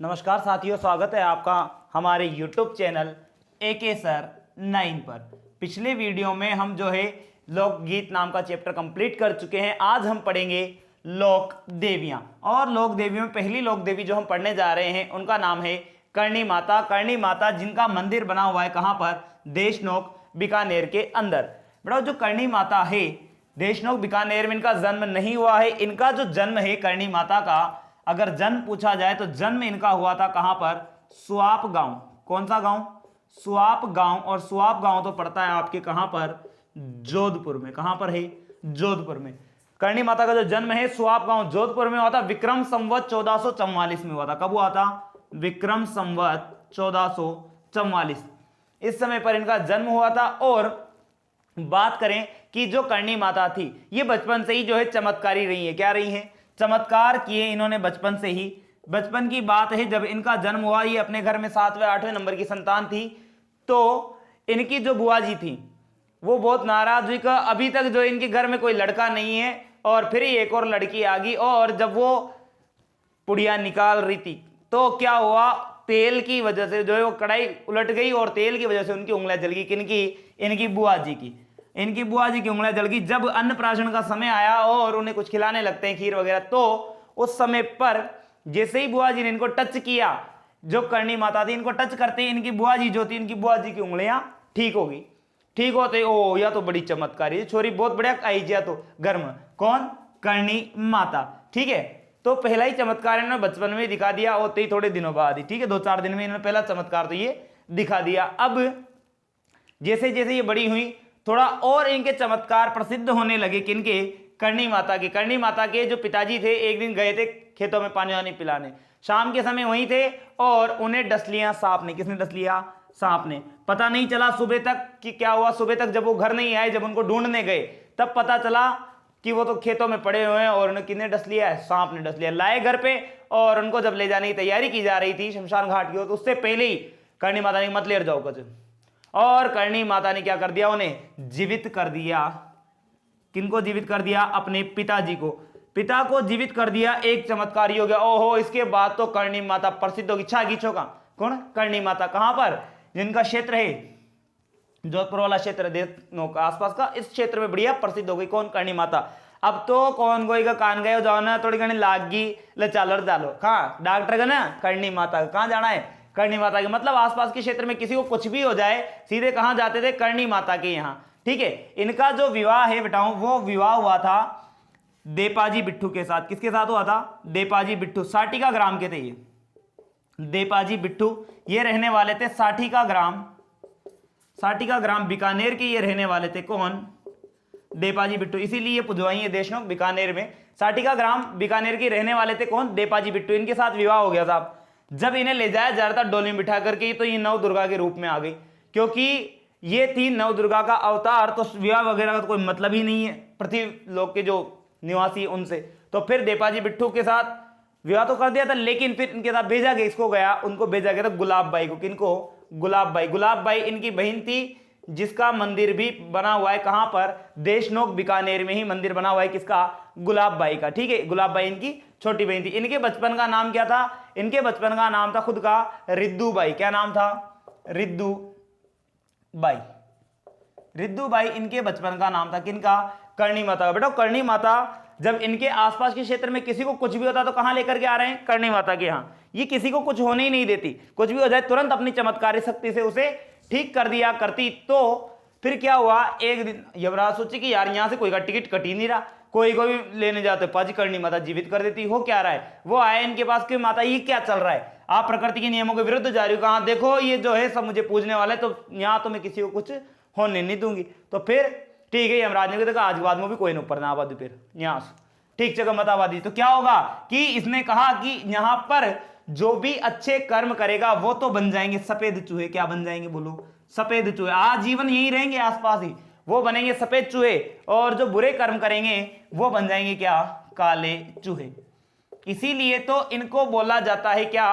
नमस्कार साथियों, स्वागत है आपका हमारे YouTube चैनल AK सर 9 पर। पिछले वीडियो में हम जो है लोकगीत नाम का चैप्टर कंप्लीट कर चुके हैं। आज हम पढ़ेंगे लोक देवियां, और लोक देवियों में पहली लोक देवी जो हम पढ़ने जा रहे हैं उनका नाम है करणी माता। करणी माता जिनका मंदिर बना हुआ है कहाँ पर? देशनोक बीकानेर के अंदर। बेटा जो करणी माता है देशनोक बीकानेर में इनका जन्म नहीं हुआ है। इनका जो जन्म है करणी माता का, अगर जन्म पूछा जाए तो जन्म इनका हुआ था कहां पर? सुआप गांव। कौन सा गांव? सुआप गांव। और सुआप गांव तो पड़ता है आपके कहां पर? जोधपुर में। कहां पर है? जोधपुर में। करणी माता का जो जन्म है सुआप गांव जोधपुर में हुआ था। विक्रम संवत 1444 में हुआ था। कब हुआ था? विक्रम संवत 1444 इस समय पर इनका जन्म हुआ था। और बात करें कि जो करणी माता थी ये बचपन से ही जो है चमत्कारी रही है। क्या रही है? चमत्कार किए इन्होंने बचपन से ही। बचपन की बात है जब इनका जन्म हुआ, ये अपने घर में 7वें 8वें नंबर की संतान थी। तो इनकी जो बुआ जी थी वो बहुत नाराज हुई कि अभी तक जो इनके घर में कोई लड़का नहीं है, और फिर एक और लड़की आ गई। और जब वो पुड़िया निकाल रही थी तो क्या हुआ? तेल की वजह से जो है वो कढ़ाई उलट गई, और तेल की वजह से उनकी उंगलियां जल गई। किनकी? इनकी बुआ जी की। इनकी बुआ जी की उंगलियां जल गई। जब अन्नप्राशन का समय आया और उन्हें कुछ खिलाने लगते हैं, खीर वगैरह, तो उस समय पर जैसे ही बुआ जी ने इनको टच किया, जो करणी माता थी इनको टच करते ही इनकी बुआ जी जो थी, इनकी बुआ जी की उंगलियां ठीक हो गई। ठीक होते ओ या तो बड़ी चमत्कारी छोरी, बहुत बढ़िया आई जिया तो घर में। कौन? करणी माता। ठीक है, तो पहला ही चमत्कार इन्होंने बचपन में दिखा दिया, होते ही थोड़े दिनों बाद ही, ठीक है, 2-4 दिन में इन्होंने पहला चमत्कार तो ये दिखा दिया। अब जैसे जैसे ये बड़ी हुई थोड़ा और इनके चमत्कार प्रसिद्ध होने लगे। किनके? करणी माता के। करणी माता के जो पिताजी थे एक दिन गए थे खेतों में पानी वानी पिलाने, शाम के समय वहीं थे, और उन्हें डस लिया सांप ने। किसने डस लिया? सांप ने। पता नहीं चला सुबह तक कि क्या हुआ। सुबह तक जब वो घर नहीं आए, जब उनको ढूंढने गए, तब पता चला कि वो तो खेतों में पड़े हुए हैं, और उन्हें किसने डस लिया है? सांप ने डस लिया। लाए घर पे, और उनको जब ले जाने की तैयारी की जा रही थी शमशान घाट की ओर, तो उससे पहले ही करणी माता ने मत ले जाओ कुछ, और करणी माता ने क्या कर दिया? उन्हें जीवित कर दिया। किनको जीवित कर दिया? अपने पिताजी को। पिता को जीवित कर दिया। एक चमत्कारी हो गया। ओहो, इसके बाद तो करणी माता प्रसिद्ध होगी। छागीछो का कौन? करणी माता। कहां पर? जिनका क्षेत्र है जोधपुर वाला क्षेत्र, देशनों का आसपास का, इस क्षेत्र में बढ़िया प्रसिद्ध हो गई। कौन? करणी माता। अब तो कौन गोई का कान गए जाओ ना, थोड़ी घनी लागी ले चालर डालो। कहाँ? डॉक्टर का ना करणी माता। कहाँ जाना है? करणी माता के। मतलब आसपास के क्षेत्र में किसी को कुछ भी हो जाए सीधे कहां जाते थे? करणी माता के यहां। ठीक है, इनका जो विवाह है बेटाओं, वो विवाह हुआ था देपाजी बिट्ठू के साथ। किसके साथ हुआ था? देपाजी बिट्ठू। साठिका ग्राम के थे ये देपाजी बिट्ठू। ये रहने वाले थे साठिका ग्राम। साठिका ग्राम बीकानेर के ये रहने वाले थे। कौन? देपाजी बिट्टू। इसीलिए ये पुजवाई है देशनोक बीकानेर में। साठिका ग्राम बीकानेर के रहने वाले थे। कौन? देपाजी बिट्टू। इनके साथ विवाह हो गया था। जब इन्हें ले जाया जा रहा था डोली में बिठा करके, तो ये नव दुर्गा के रूप में आ गई, क्योंकि ये थी नव दुर्गा का अवतार। तो विवाह वगैरह का तो कोई मतलब ही नहीं है पृथ्वी लोक के जो निवासी उनसे। तो फिर देपाजी बिट्टू के साथ विवाह तो कर दिया था, लेकिन फिर इनके साथ भेजा गया, इसको गया, उनको भेजा गया था गुलाबबाई को। किनको? गुलाबबाई। गुलाबबाई इनकी बहन थी, जिसका मंदिर भी बना हुआ है कहां पर? देशनोक बीकानेर में ही मंदिर बना हुआ है। किसका? गुलाबबाई का। ठीक है, गुलाबबाई इनकी छोटी बहन थी। इनके बचपन का नाम क्या था? इनके बचपन का नाम था खुद का रिद्दूबाई। क्या नाम था? रिद्दूबाई। रिद्दूबाई इनके बचपन का नाम था। किनका? करणी माता का। बेटा करणी माता जब इनके आसपास के क्षेत्र में किसी को कुछ भी होता तो कहां लेकर के आ रहे हैं? करणी माता के यहां। ये किसी को कुछ होने ही नहीं देती। कुछ भी हो जाए तुरंत अपनी चमत्कारी शक्ति से उसे ठीक कर दिया करती। तो फिर क्या हुआ? एक दिन यमराज सोचे कि यार यहां से कोई का टिकट कट ही नहीं रहा, कोई कोई लेने जाते, पाजी करणी माता जीवित कर देती। हो क्या रहा है? वो आए इनके पास कि माता ये क्या चल रहा है? आप प्रकृति के नियमों के विरुद्ध जा रही हो। कहा देखो ये जो है सब मुझे पूजने वाले, तो यहां तो मैं किसी को कुछ होने नहीं दूंगी। तो फिर ठीक है, यमराज ने कहा आज के बाद में भी कोई नहीं ऊपर ना आबादी, फिर यहां से ठीक जगह मत आबादी। तो क्या होगा कि इसने कहा कि यहां पर जो भी अच्छे कर्म करेगा वो तो बन जाएंगे सफेद चूहे। क्या बन जाएंगे? बोलो। सफेद चूहे। आजीवन यही रहेंगे आसपास ही, वो बनेंगे सफेद चूहे। और जो बुरे कर्म करेंगे वो बन जाएंगे क्या? काले चूहे। इसीलिए तो इनको बोला जाता है क्या?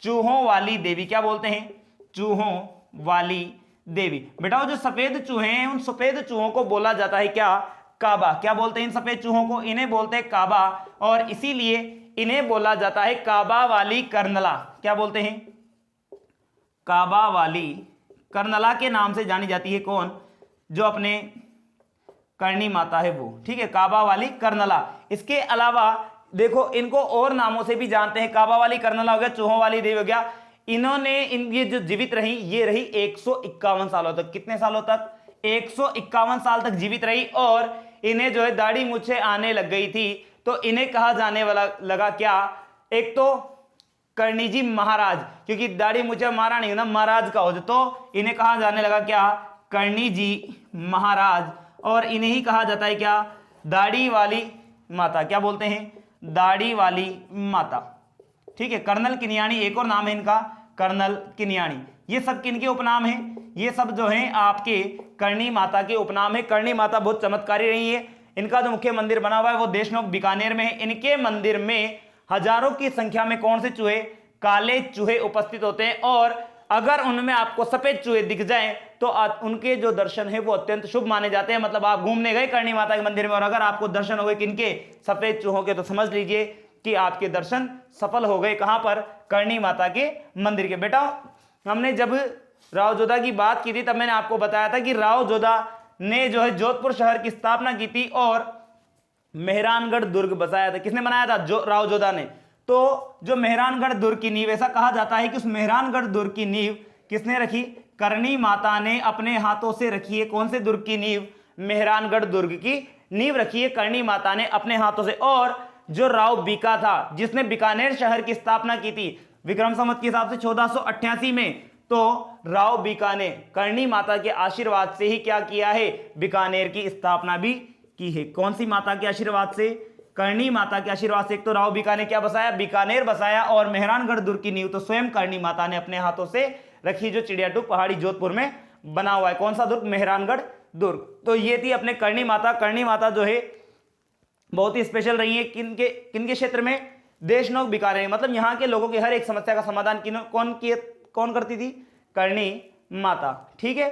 चूहों वाली देवी। क्या बोलते हैं? चूहों वाली देवी। बेटा जो सफेद चूहे हैं उन सफेद चूहों को बोला जाता है क्या? काबा। क्या बोलते हैं इन सफेद चूहों को? इन्हें बोलते हैं काबा। और इसीलिए इन्हें बोला जाता है काबा वाली कर्नला। क्या बोलते हैं? काबा वाली कर्नला के नाम से जानी जाती है। कौन? जो अपने करणी माता है वो, ठीक है, काबा वाली कर्नला। इसके अलावा देखो इनको और नामों से भी जानते हैं। काबा वाली कर्नला हो गया, चूहों वाली देवी हो गया। इन्होंने ये जो जीवित रही, ये रही 151 सालों तक। कितने सालों तक? 151 साल तक जीवित रही। और इन्हें जो है दाढ़ी मूछें आने लग गई थी, तो इन्हें कहा जाने वाला लगा क्या? एक तो करणी जी महाराज, क्योंकि दाढ़ी मूछें महारानी ना, महाराज का हो, तो इन्हें कहा जाने लगा क्या? करणी जी महाराज। और इन्हें ही कहा जाता है क्या? दाढ़ी वाली माता। क्या बोलते हैं? दाढ़ी वाली माता, ठीक है। कर्नल किनियानी एक और नाम है इनका, कर्नल किनियानी। ये सब किनके उपनाम हैं? ये सब जो हैं आपके करणी माता के उपनाम है। करणी माता बहुत चमत्कारी रही है। इनका जो मुख्य मंदिर बना हुआ है वो देशनोक बीकानेर में है। इनके मंदिर में हजारों की संख्या में कौन से चूहे? काले चूहे उपस्थित होते हैं। और अगर उनमें आपको सफेद चूहे दिख जाएं तो उनके जो दर्शन है वो अत्यंत शुभ माने जाते हैं। मतलब आप घूमने गए करणी माता के मंदिर में और अगर आपको दर्शन हो गए किनके? सफेद चूहों के, तो समझ लीजिए कि आपके दर्शन सफल हो गए। कहां पर? करणी माता के मंदिर के। बेटा हमने जब राव जोधा की बात की थी तब मैंने आपको बताया था कि राव जोधा ने जो है जोधपुर शहर की स्थापना की थी और मेहरानगढ़ दुर्ग बसाया था। किसने बनाया था? राव जोधा ने। तो जो मेहरानगढ़ दुर्ग की नींव, ऐसा कहा जाता है कि उस मेहरानगढ़ दुर्ग की नींव किसने रखी? करणी माता ने अपने हाथों से रखी है। कौन से दुर्ग की नींव? मेहरानगढ़ दुर्ग की नींव रखी है करणी माता ने अपने हाथों से। और जो राव बीका था, जिसने बीकानेर शहर की स्थापना की थी विक्रम संवत के हिसाब से 1488 में, तो राव बीका ने करणी माता के आशीर्वाद से ही क्या किया है? बीकानेर की स्थापना भी की है। कौन सी माता के आशीर्वाद से? करणी माता के आशीर्वाद से। एक तो राव बीका ने क्या बसाया? बीकानेर बसाया। और मेहरानगढ़ दुर्ग की नींव तो स्वयं करणी माता ने अपने हाथों से रखी, जो चिड़ियाटूप पहाड़ी जोधपुर में बना हुआ है। कौन सा दुर्ग? मेहरानगढ़ दुर्ग। तो ये थी अपने करणी माता। करणी माता जो है बहुत ही स्पेशल रही है। किनके क्षेत्र में? देशनोक बीकानेर। मतलब यहाँ के लोगों की हर एक समस्या का समाधान कौन करती थी? करणी माता, ठीक है।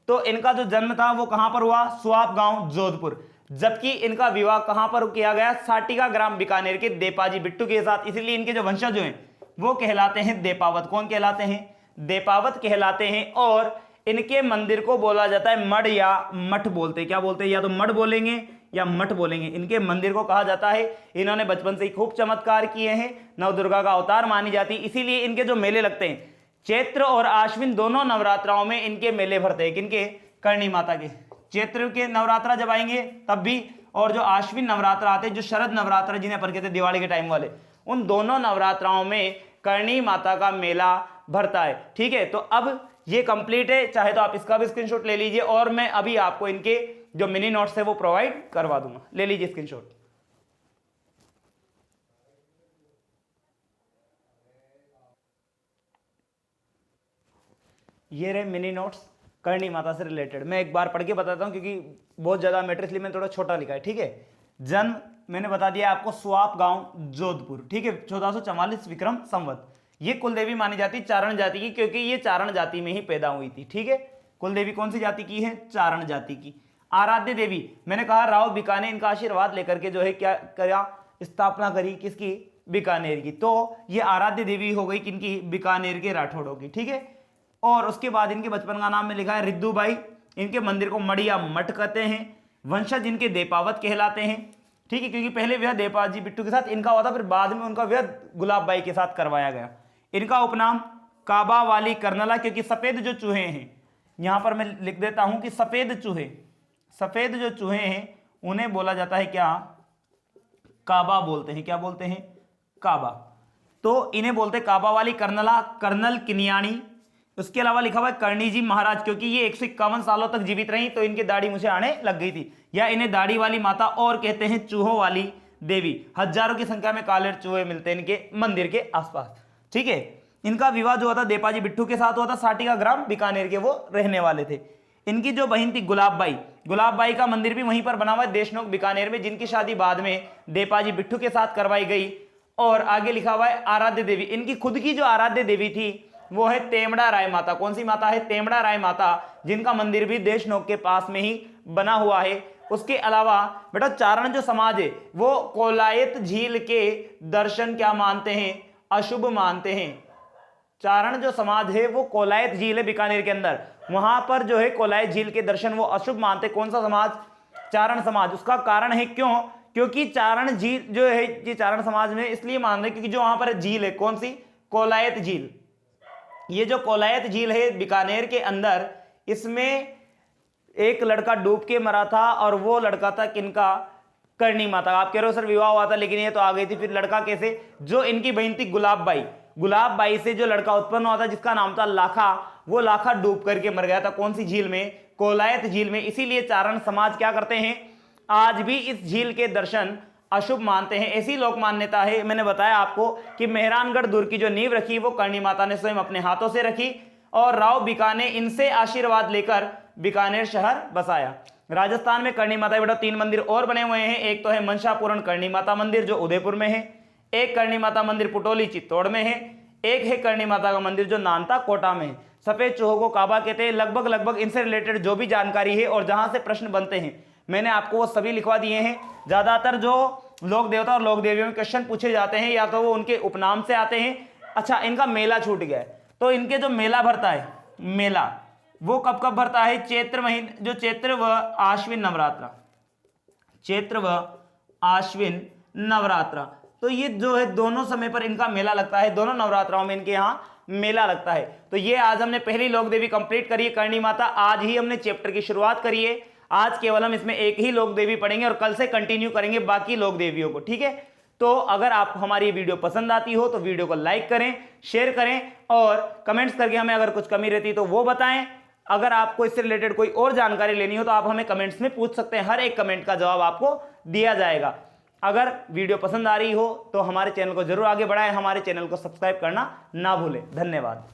तो इनका जो जन्म था वो कहां पर हुआ? सुआप गांव जोधपुर। जबकि इनका विवाह कहां पर किया गया? साटिका ग्राम बीकानेर के देपाजी बिट्टू के साथ। इसलिए इनके जो वंशज हैं वो कहलाते हैं देपावत। कौन कहलाते हैं? देपावत कहलाते हैं। और इनके मंदिर को बोला जाता है मठ या मठ बोलते हैं। क्या बोलते हैं? या तो मठ बोलेंगे या मठ बोलेंगे। इनके मंदिर को कहा जाता है, इन्होंने बचपन से ही खूब चमत्कार किए हैं, नवदुर्गा का अवतार मानी जाती है। इसीलिए इनके जो मेले लगते हैं चैत्र और आश्विन दोनों नवरात्राओं में इनके मेले भरते हैं। किनके? करणी माता के। चैत्र के नवरात्रा जब आएंगे तब भी, और जो आश्विन नवरात्र आते हैं, जो शरद नवरात्र जिन्हें अपन कहते हैं दिवाली के टाइम वाले, उन दोनों नवरात्राओं में करणी माता का मेला भरता है, ठीक है। तो अब ये कंप्लीट है। चाहे तो आप इसका भी स्क्रीनशॉट ले लीजिए और मैं अभी आपको इनके जो मिनी नोट्स है वो प्रोवाइड करवा दूंगा। ले लीजिए स्क्रीनशॉट। ये रहे मिनी नोट्स करणी माता से रिलेटेड। मैं एक बार पढ़ के बताता हूं क्योंकि बहुत ज्यादा मैटर, इसलिए मैंने थोड़ा छोटा लिखा है, ठीक है। जन्म मैंने बता दिया आपको, सुआप गांव जोधपुर, ठीक है, 1444 विक्रम संवत। ये कुलदेवी मानी जाती चारण जाति की, क्योंकि ये चारण जाति में ही पैदा हुई थी, ठीक है। कुलदेवी कौन सी जाति की है? चारण जाति की। आराध्य देवी मैंने कहा राव बीका ने इनका आशीर्वाद लेकर के जो है क्या करा? स्थापना करी। किसकी? बीकानेर की। तो ये आराध्य देवी हो गई किनकी? बीकानेर के राठौड़ों की, ठीक है। और उसके बाद इनके बचपन का नाम में लिखा है रिद्दूबाई। इनके मंदिर को मठ या मठ कहते हैं। वंशज इनके देपावत कहलाते हैं, ठीक है, क्योंकि पहले विवाह देपाजी बिट्टू के साथ इनका हुआ था, फिर बाद में उनका विवाह गुलाब बाई के साथ करवाया गया। इनका उपनाम काबा वाली कर्नला, क्योंकि सफेद जो चूहे हैं, यहां पर मैं लिख देता हूं कि सफेद जो चूहे हैं उन्हें बोला जाता है क्या? काबा बोलते हैं। क्या बोलते हैं? काबा। तो इन्हें बोलते हैं काबा वाली कर्नला, कर्नल किनियानी। उसके अलावा लिखा हुआ है करणी जी महाराज, क्योंकि ये 151 सालों तक जीवित रही तो इनकी दाढ़ी मुझे आने लग गई थी। या इन्हें दाढ़ी वाली माता और कहते हैं चूहों वाली देवी। हजारों की संख्या में काले चूहे मिलते हैं इनके मंदिर के आसपास, ठीक है। इनका विवाह जो हुआ था देपाजी बिट्टू के साथ हुआ था। साटिका ग्राम बीकानेर के वो रहने वाले थे। इनकी जो बहन थी गुलाब बाई का मंदिर भी वहीं पर बना हुआ है देशनोक बीकानेर में, जिनकी शादी बाद में देपाजी बिट्टू के साथ करवाई गई। और आगे लिखा हुआ है आराध्य देवी। इनकी खुद की जो आराध्य देवी थी वो है तेमड़ा राय माता। कौन सी माता है? तेमड़ा राय माता, जिनका मंदिर भी देशनोक के पास में ही बना हुआ है। उसके अलावा बेटा चारण जो समाज है वो कोलायत झील के दर्शन क्या मानते हैं, अशुभ मानते हैं। चारण जो समाज है वो कोलायत झील है बीकानेर के अंदर, वहां पर जो है कोलायत झील के दर्शन वो अशुभ मानते। कौन सा समाज, चारण समाज। उसका कारण है क्यों, क्योंकि चारण झील जो है ये चारण समाज में इसलिए मान रहे क्योंकि जो वहां पर झील है, कौन सी, कोलायत झील। ये जो कोलायत झील है बीकानेर के अंदर, इसमें एक लड़का डूब के मरा था और वो लड़का था किनका, करणी माता। आप कह रहे हो सर विवाह हुआ था लेकिन ये तो आ गई थी, फिर लड़का कैसे, जो इनकी बहन थी गुलाबबाई, गुलाबबाई से जो लड़का उत्पन्न हुआ था जिसका नाम था लाखा, वो लाखा डूब करके मर गया था। कौन सी झील में, कोलायत झील में। इसीलिए चारण समाज क्या करते हैं, आज भी इस झील के दर्शन अशुभ मानते हैं। ऐसी लोक मान्यता है। मैंने बताया आपको कि मेहरानगढ़ दुर्ग की जो नींव रखी वो करणी माता ने स्वयं अपने हाथों से रखी और राव बीका ने इनसे आशीर्वाद लेकर बीकानेर शहर बसाया। राजस्थान में करणी माता बेटा 3 मंदिर और बने हुए हैं। एक तो है मनसापूरण करणी माता मंदिर जो उदयपुर में है, एक करणी माता मंदिर पुटोली चित्तौड़ में है, एक है करणी माता का मंदिर जो नानता कोटा में है। सफेद चूहों को काबा कहते हैं। लगभग इनसे रिलेटेड जो भी जानकारी है और जहां से प्रश्न बनते हैं मैंने आपको वो सभी लिखवा दिए हैं। ज्यादातर जो लोक देवता और लोक देवियों में क्वेश्चन पूछे जाते हैं या तो वो उनके उपनाम से आते हैं। अच्छा, इनका मेला छूट गया है, तो इनके जो मेला भरता है, मेला वो कब कब भरता है, चैत्र महीने, जो चैत्र व आश्विन नवरात्र, चैत्र व आश्विन नवरात्र। तो ये जो है दोनों समय पर इनका मेला लगता है, दोनों नवरात्राओं में इनके यहाँ मेला लगता है। तो ये आज हमने पहली लोक देवी कंप्लीट करी है, करणी माता। आज ही हमने चैप्टर की शुरुआत करी है। आज केवल हम इसमें एक ही लोक देवी पढ़ेंगे और कल से कंटिन्यू करेंगे बाकी लोक देवियों को, ठीक है। तो अगर आपको हमारी वीडियो पसंद आती हो तो वीडियो को लाइक करें, शेयर करें और कमेंट्स करके हमें अगर कुछ कमी रहती तो वो बताएं। अगर आपको इससे रिलेटेड कोई और जानकारी लेनी हो तो आप हमें कमेंट्स में पूछ सकते हैं, हर एक कमेंट का जवाब आपको दिया जाएगा। अगर वीडियो पसंद आ रही हो तो हमारे चैनल को जरूर आगे बढ़ाएं, हमारे चैनल को सब्सक्राइब करना ना भूलें। धन्यवाद।